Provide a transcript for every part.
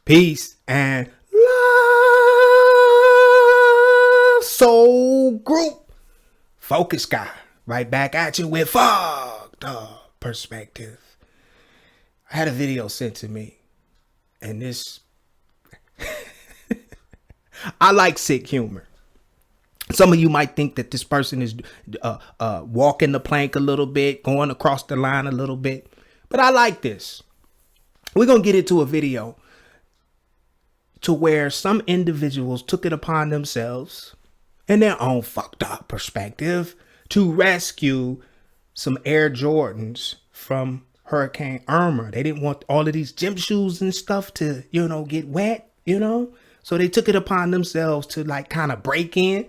Peace and love. Soul Group. Focus guy. Right back at you with fucked up perspective. I had a video sent to me. And this... I like sick humor. Some of you might think that this person is walking the plank a little bit, going across the line a little bit. But I like this. We're going to get into a video to where some individuals took it upon themselves in their own fucked up perspective to rescue some Air Jordans from Hurricane Irma. They didn't want all of these gym shoes and stuff to, get wet, So they took it upon themselves to kind of break in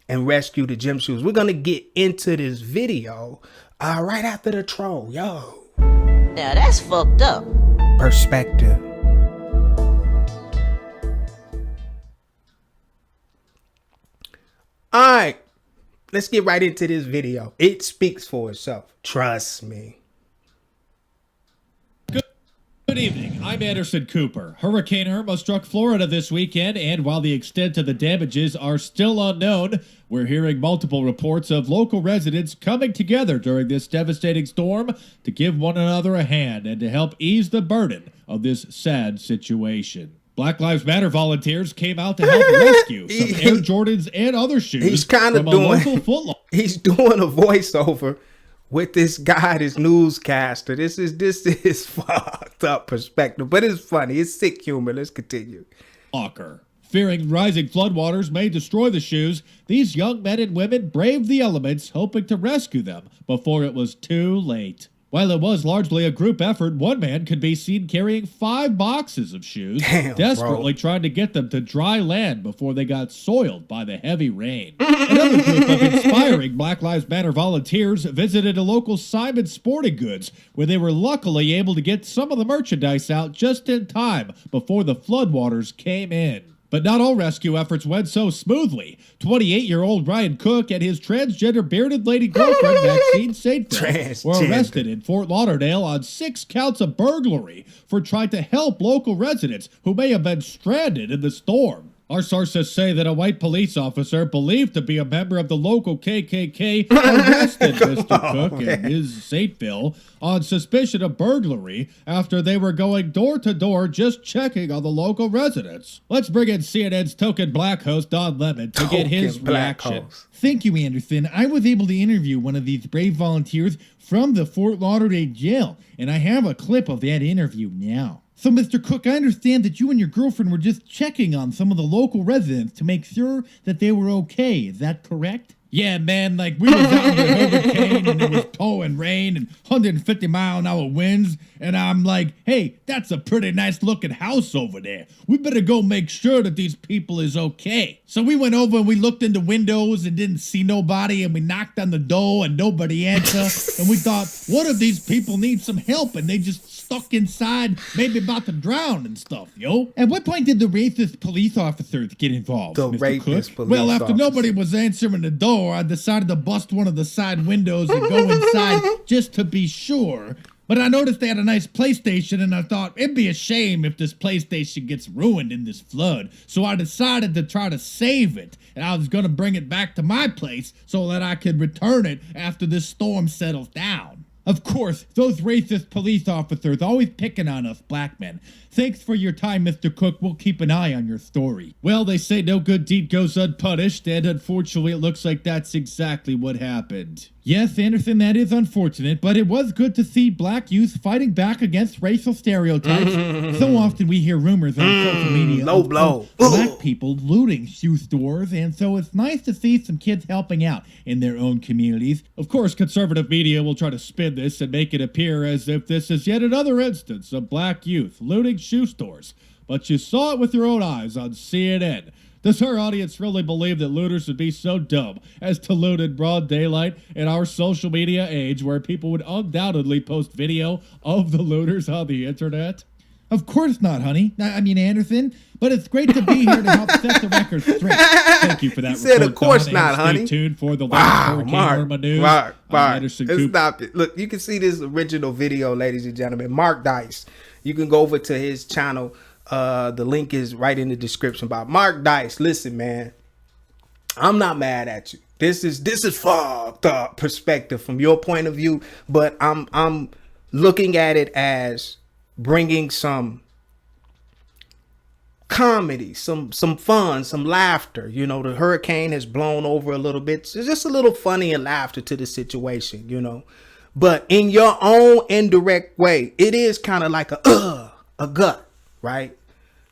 and rescue the gym shoes. We're going to get into this video right after the troll. Yo. Now that's fucked up. Perspective. All right, let's get right into this video. It speaks for itself. Trust me. Good evening, I'm Anderson Cooper. Hurricane Irma struck Florida this weekend, and while the extent of the damages are still unknown, we're hearing multiple reports of local residents coming together during this devastating storm to give one another a hand and to help ease the burden of this sad situation. Black Lives Matter volunteers came out to help rescue some Air Jordans and other shoes. He's kind of he's doing a voiceover with this guy, this newscaster. This is fucked up perspective, but it's funny. It's sick humor. Let's continue. Fearing rising floodwaters may destroy the shoes, these young men and women braved the elements, hoping to rescue them before it was too late. While it was largely a group effort, one man could be seen carrying 5 boxes of shoes, desperately trying to get them to dry land before they got soiled by the heavy rain. Another group of inspiring Black Lives Matter volunteers visited a local Simon Sporting Goods, where they were luckily able to get some of the merchandise out just in time before the floodwaters came in. But not all rescue efforts went so smoothly. 28-year-old Ryan Cook and his transgender bearded lady girlfriend, Maxine Saintfield, were arrested in Fort Lauderdale on 6 counts of burglary for trying to help local residents who may have been stranded in the storm. Our sources say that a white police officer believed to be a member of the local KKK arrested Mr. Cook and Ms. Saintville on suspicion of burglary after they were going door to door just checking on the local residents. Let's bring in CNN's token black host, Don Lemon, to get his reaction. Thank you, Anderson. I was able to interview one of these brave volunteers from the Fort Lauderdale jail, and I have a clip of that interview now. So, Mr. Cook, I understand that you and your girlfriend were just checking on some of the local residents to make sure that they were okay. Is that correct? Yeah, man, we was out in the hurricane and it was pouring rain and 150-mile-an-hour winds, and I'm like, hey, that's a pretty nice looking house over there. We better go make sure that these people is okay. So we went over and we looked in the windows and didn't see nobody, and we knocked on the door and nobody answered, and we thought, what if these people need some help and they just stuck inside, maybe about to drown and stuff, yo? At what point did the racist police officers get involved, Mr. Cook? Well, after nobody was answering the door, I decided to bust one of the side windows and go inside just to be sure. But I noticed they had a nice PlayStation, and I thought it'd be a shame if this PlayStation gets ruined in this flood. So I decided to try to save it, and I was going to bring it back to my place so that I could return it after this storm settles down. Of course, those racist police officers always picking on us black men. Thanks for your time, Mr. Cook. We'll keep an eye on your story. Well, they say no good deed goes unpunished, and unfortunately it looks like that's exactly what happened. Yes, Anderson, that is unfortunate, but it was good to see black youth fighting back against racial stereotypes. So often we hear rumors on social media of black people looting shoe stores, and so it's nice to see some kids helping out in their own communities. Of course, conservative media will try to spin this and make it appear as if this is yet another instance of black youth looting shoe stores, but you saw it with your own eyes on CNN. Does our audience really believe that looters would be so dumb as to loot in broad daylight in our social media age, where people would undoubtedly post video of the looters on the internet? Of course not, honey. I mean, Anderson, but it's great to be here to help set the record straight. Thank you for that. He said, of course not, honey. Stay tuned for the latest Hurricane Irma news. Mark, stop it. Look, you can see this original video, ladies and gentlemen. Mark Dice. You can go over to his channel, The link is right in the description box. Mark Dice, listen, man, I'm not mad at you. This is fucked up perspective from your point of view, but I'm looking at it as bringing some comedy, some fun, some laughter. You know, the hurricane has blown over a little bit. It's just a little funny and laughter to the situation, you know. But in your own indirect way, it is kind of like a gut, right,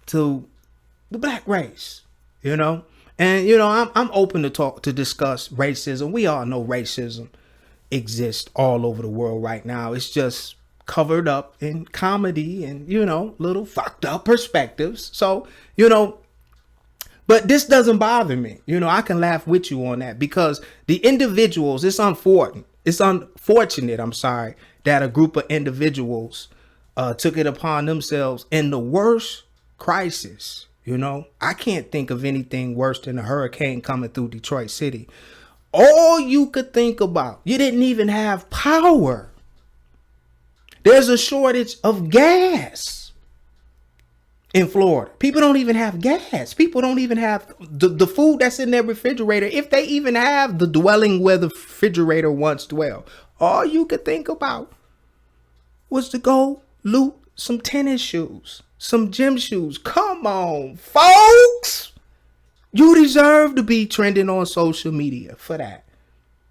to the black race, you know. And you know, I'm open to discuss racism. We all know racism exists all over the world right now. It's just covered up in comedy and, you know, little fucked up perspectives. So, you know, but this doesn't bother me. You know, I can laugh with you on that because the individuals, it's unfortunate, that a group of individuals took it upon themselves in the worst crisis. You know, I can't think of anything worse than a hurricane coming through Detroit City. All you could think about, you didn't even have power. There's a shortage of gas in Florida. People don't even have gas. People don't even have the food that's in their refrigerator. If they even have the dwelling where the refrigerator once dwelled, all you could think about was to go loot some tennis shoes, some gym shoes. Come on, folks. You deserve to be trending on social media for that.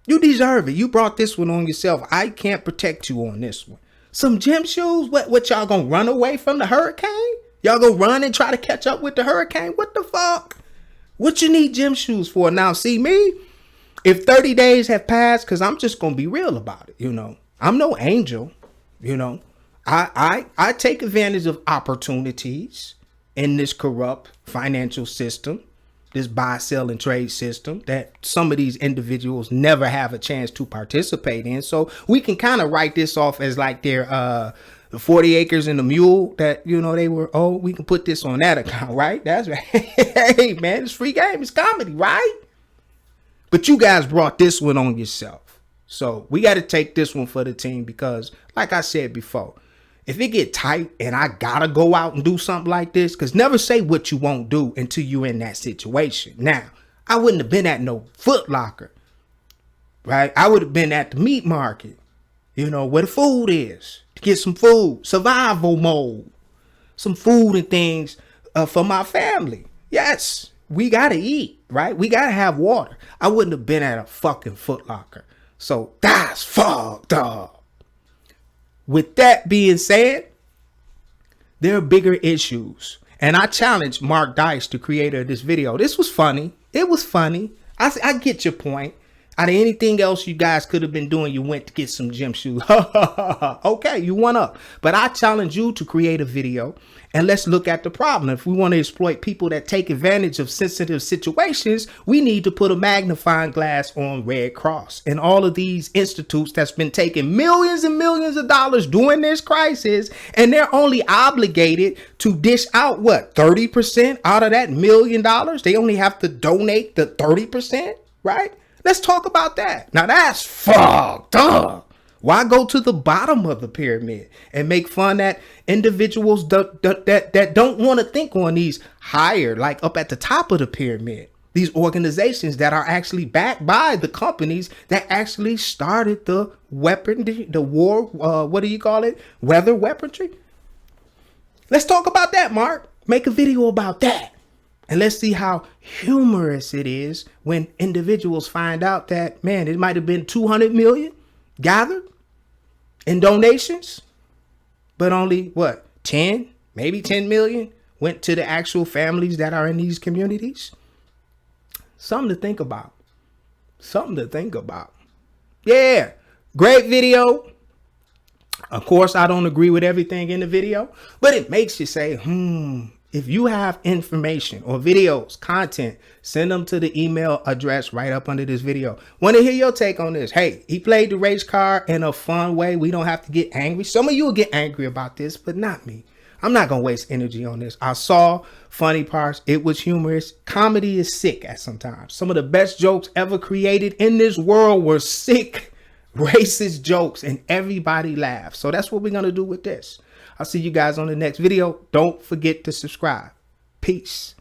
You deserve it. You brought this one on yourself. I can't protect you on this one. Some gym shoes? What y'all gonna run away from the hurricane? Y'all gonna run and try to catch up with the hurricane? What the fuck? What you need gym shoes for? Now, see me, if 30 days have passed, because I'm just gonna be real about it, you know. I'm no angel, you know. I take advantage of opportunities in this corrupt financial system, this buy, sell, and trade system that some of these individuals never have a chance to participate in. So we can kind of write this off as like their 40 acres and a mule that, you know, they were, oh, we can put this on that account, right? That's right. Hey, man, it's free game. It's comedy, right? But you guys brought this one on yourself. So we got to take this one for the team because, like I said before, if it get tight and I gotta go out and do something like this, because never say what you won't do until you're in that situation. Now, I wouldn't have been at no Foot Locker, right? I would have been at the meat market, you know, where the food is, to get some food, survival mode, some food and things for my family. Yes, we gotta eat, right? We gotta have water. I wouldn't have been at a fucking Foot Locker. So that's fucked up. With that being said, there are bigger issues. And I challenged Mark Dice, the creator of this video. This was funny. It was funny. I get your point. Out of anything else you guys could have been doing, you went to get some gym shoes. Okay, you won up. But I challenge you to create a video and let's look at the problem. If we want to exploit people that take advantage of sensitive situations, we need to put a magnifying glass on Red Cross and all of these institutes that's been taking millions and millions of dollars during this crisis, and they're only obligated to dish out what, 30% out of that $1 million? They only have to donate the 30%, right? Let's talk about that. Now that's fucked up. Why go to the bottom of the pyramid and make fun at individuals that don't want to think on these higher, like up at the top of the pyramid? These organizations that are actually backed by the companies that actually started the weaponry, the war, what do you call it? Weather weaponry. Let's talk about that, Mark. Make a video about that. And let's see how humorous it is when individuals find out that, man, it might have been 200 million gathered in donations, but only what, 10, maybe 10 million went to the actual families that are in these communities. Something to think about. Something to think about. Yeah, great video. Of course, I don't agree with everything in the video, but it makes you say, if you have information or videos, content, send them to the email address right up under this video. Want to hear your take on this? Hey, he played the race card in a fun way. We don't have to get angry. Some of you will get angry about this, but not me. I'm not going to waste energy on this. I saw funny parts. It was humorous. Comedy is sick at sometimes. Some of the best jokes ever created in this world were sick, racist jokes, and everybody laughed. So that's what we're going to do with this. I'll see you guys on the next video. Don't forget to subscribe. Peace.